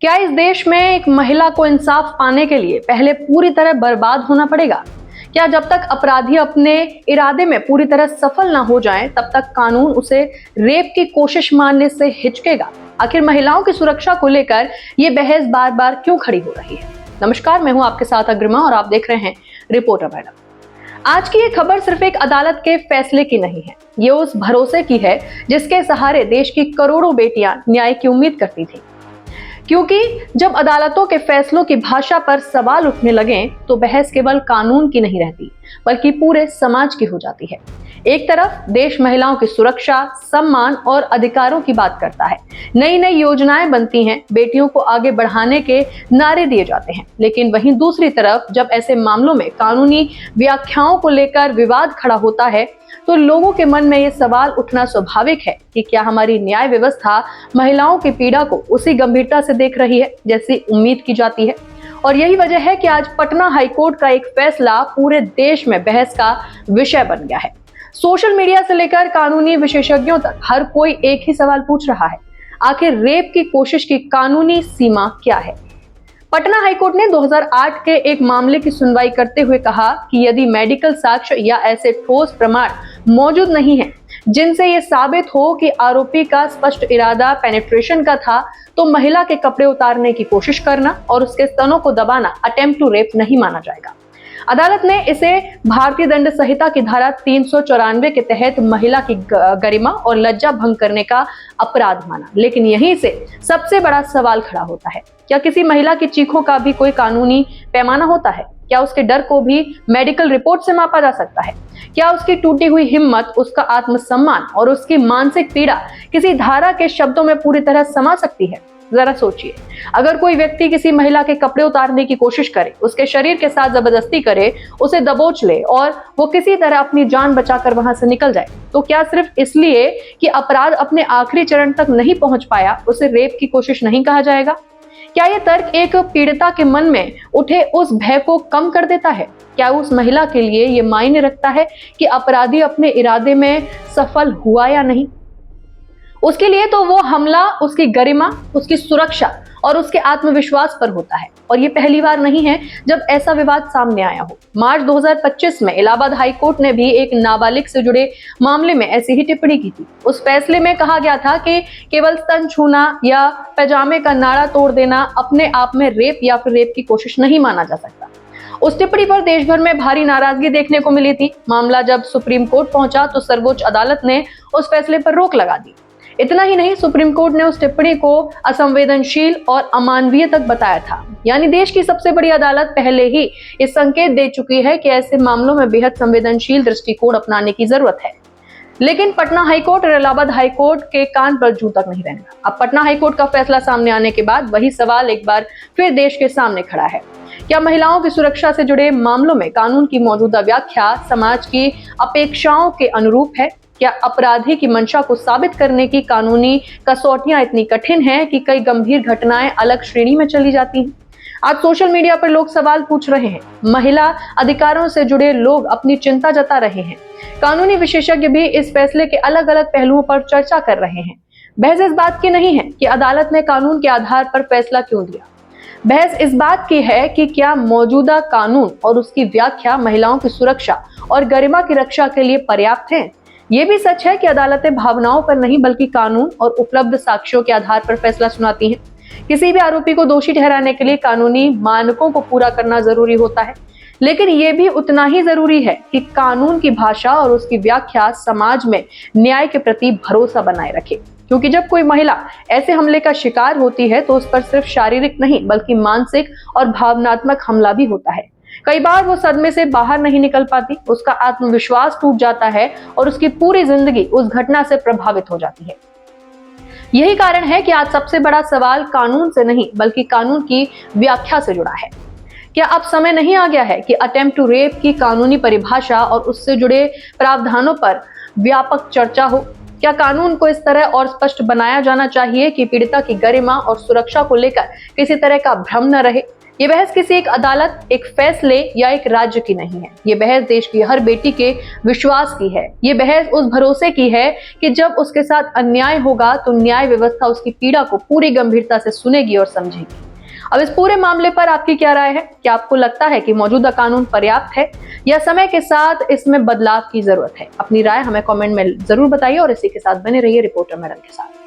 क्या इस देश में एक महिला को इंसाफ पाने के लिए पहले पूरी तरह बर्बाद होना पड़ेगा? क्या जब तक अपराधी अपने इरादे में पूरी तरह सफल ना हो जाएं, तब तक कानून उसे रेप की कोशिश मानने से हिचकेगा? आखिर महिलाओं की सुरक्षा को लेकर ये बहस बार बार क्यों खड़ी हो रही है? नमस्कार, मैं हूं आपके साथ अग्रिमा और आप देख रहे हैं रिपोर्टर मैडम। आज की ये खबर सिर्फ एक अदालत के फैसले की नहीं है, ये उस भरोसे की है जिसके सहारे देश की करोड़ों बेटियां न्याय की उम्मीद करती थी। क्योंकि जब अदालतों के फैसलों की भाषा पर सवाल उठने लगे तो बहस केवल कानून की नहीं रहती, बल्कि पूरे समाज की हो जाती है। एक तरफ देश महिलाओं की सुरक्षा, सम्मान और अधिकारों की बात करता है, नई नई योजनाएं बनती हैं, बेटियों को आगे बढ़ाने के नारे दिए जाते हैं, लेकिन वहीं दूसरी तरफ जब ऐसे मामलों में कानूनी व्याख्याओं को लेकर विवाद खड़ा होता है तो लोगों के मन में ये सवाल उठना स्वाभाविक है कि क्या हमारी न्याय व्यवस्था महिलाओं की पीड़ा को उसी गंभीरता से देख रही है जैसी उम्मीद की जाती है। और यही वजह है कि आज पटना हाईकोर्ट का एक फैसला पूरे देश में बहस का विषय बन गया है। सोशल मीडिया से लेकर कानूनी विशेषज्ञों तक हर कोई एक ही सवाल पूछ रहा है, आखिर रेप की कोशिश की कानूनी सीमा क्या है? पटना हाईकोर्ट ने 2008 के एक मामले की सुनवाई करते हुए कहा कि यदि मेडिकल साक्ष्य या ऐसे ठोस प्रमाण मौजूद नहीं है जिनसे ये साबित हो कि आरोपी का स्पष्ट इरादा पेनिट्रेशन का था, तो महिला के कपड़े उतारने की कोशिश करना और उसके स्तनों को दबाना अटेम्प्ट टू रेप नहीं माना जाएगा। अदालत ने इसे भारतीय दंड संहिता की धारा 394 के तहत महिला की गरिमा और लज्जा भंग करने का अपराध माना। लेकिन यहीं से सबसे बड़ा सवाल खड़ा होता है, क्या किसी महिला की चीखों का भी कोई कानूनी पैमाना होता है? क्या उसके डर को भी मेडिकल रिपोर्ट से मापा जा सकता है? क्या उसकी टूटी हुई हिम्मत, उसका आत्मसम्मान और उसकी मानसिक पीड़ा किसी धारा के शब्दों में पूरी तरह समा सकती है? जरा सोचिए, अगर कोई व्यक्ति किसी महिला के कपड़े उतारने की कोशिश करे, उसके शरीर के साथ जबरदस्ती करे, उसे दबोच ले और वो किसी तरह अपनी जान बचाकर वहां से निकल जाए, तो क्या सिर्फ इसलिए कि अपराध अपने आखिरी चरण तक नहीं पहुंच पाया उसे रेप की कोशिश नहीं कहा जाएगा? क्या यह तर्क एक पीड़िता के मन में उठे उस भय को कम कर देता है? क्या उस महिला के लिए यह मायने रखता है कि अपराधी अपने इरादे में सफल हुआ या नहीं? उसके लिए तो वो हमला उसकी गरिमा, उसकी सुरक्षा और उसके आत्मविश्वास पर होता है। और ये पहली बार नहीं है जब ऐसा विवाद सामने आया हो। मार्च 2025 में इलाहाबाद हाईकोर्ट ने भी एक नाबालिग से जुड़े मामले में ऐसी ही टिप्पणी की थी। उस फैसले में कहा गया था कि केवल स्तन छूना या पैजामे का नाड़ा तोड़ देना अपने आप में रेप या फिर रेप की कोशिश नहीं माना जा सकता। उस टिप्पणी पर देश भर में भारी नाराजगी देखने को मिली थी। मामला जब सुप्रीम कोर्ट पहुंचा तो सर्वोच्च अदालत ने उस फैसले पर रोक लगा दी। इतना ही नहीं, सुप्रीम कोर्ट ने उस टिप्पणी को असंवेदनशील और अमानवीय तक बताया था। यानी देश की सबसे बड़ी अदालत पहले ही इस संकेत दे चुकी है कि ऐसे मामलों में बेहद संवेदनशील दृष्टिकोण अपनाने की जरूरत है। लेकिन पटना हाईकोर्ट और इलाहाबाद हाईकोर्ट के कान पर जू तक नहीं रहेगा। अब पटना हाईकोर्ट का फैसला सामने आने के बाद वही सवाल एक बार फिर देश के सामने खड़ा है। क्या महिलाओं की सुरक्षा से जुड़े मामलों में कानून की मौजूदा व्याख्या समाज की अपेक्षाओं के अनुरूप है? क्या अपराधी की मंशा को साबित करने की कानूनी कसौटियां इतनी कठिन हैं कि कई गंभीर घटनाएं अलग श्रेणी में चली जाती हैं? आज सोशल मीडिया पर लोग सवाल पूछ रहे हैं, महिला अधिकारों से जुड़े लोग अपनी चिंता जता रहे हैं, कानूनी विशेषज्ञ भी इस फैसले के अलग अलग पहलुओं पर चर्चा कर रहे हैं। बहस इस बात की नहीं है कि अदालत ने कानून के आधार पर फैसला क्यों दिया। बहस इस बात की है कि क्या मौजूदा कानून और उसकी व्याख्या महिलाओं की सुरक्षा और गरिमा की रक्षा के लिए पर्याप्त है। ये भी सच है कि अदालतें भावनाओं पर नहीं बल्कि कानून और उपलब्ध साक्ष्यों के आधार पर फैसला सुनाती हैं। किसी भी आरोपी को दोषी ठहराने के लिए कानूनी मानकों को पूरा करना जरूरी होता है, लेकिन ये भी उतना ही जरूरी है कि कानून की भाषा और उसकी व्याख्या समाज में न्याय के प्रति भरोसा बनाए रखे। क्योंकि जब कोई महिला ऐसे हमले का शिकार होती है तो उस पर सिर्फ शारीरिक नहीं बल्कि मानसिक और भावनात्मक हमला भी होता है। कई बार वो सदमे से बाहर नहीं निकल पाती, उसका आत्मविश्वास टूट जाता है और उसकी पूरी जिंदगी उस घटना से प्रभावित हो जाती है। यही कारण है कि आज सबसे बड़ा सवाल कानून से नहीं बल्कि कानून की व्याख्या से जुड़ा है। क्या अब समय नहीं आ गया है कि अटेम्प्ट टू रेप की कानूनी परिभाषा और उससे जुड़े प्रावधानों पर व्यापक चर्चा हो? क्या कानून को इस तरह और स्पष्ट बनाया जाना चाहिए कि पीड़िता की गरिमा और सुरक्षा को लेकर किसी तरह का भ्रम न रहे? ये बहस किसी एक अदालत, एक फैसले या एक राज्य की नहीं है। ये बहस देश की हर बेटी के विश्वास की है। ये बहस उस भरोसे की है कि जब उसके साथ अन्याय होगा तो न्याय व्यवस्था उसकी पीड़ा को पूरी गंभीरता से सुनेगी और समझेगी। अब इस पूरे मामले पर आपकी क्या राय है? क्या आपको लगता है कि मौजूदा कानून पर्याप्त है या समय के साथ इसमें बदलाव की जरूरत है? अपनी राय हमें कमेंट में जरूर बताइए और इसी के साथ बने रहिए रिपोर्टर मैडम के साथ।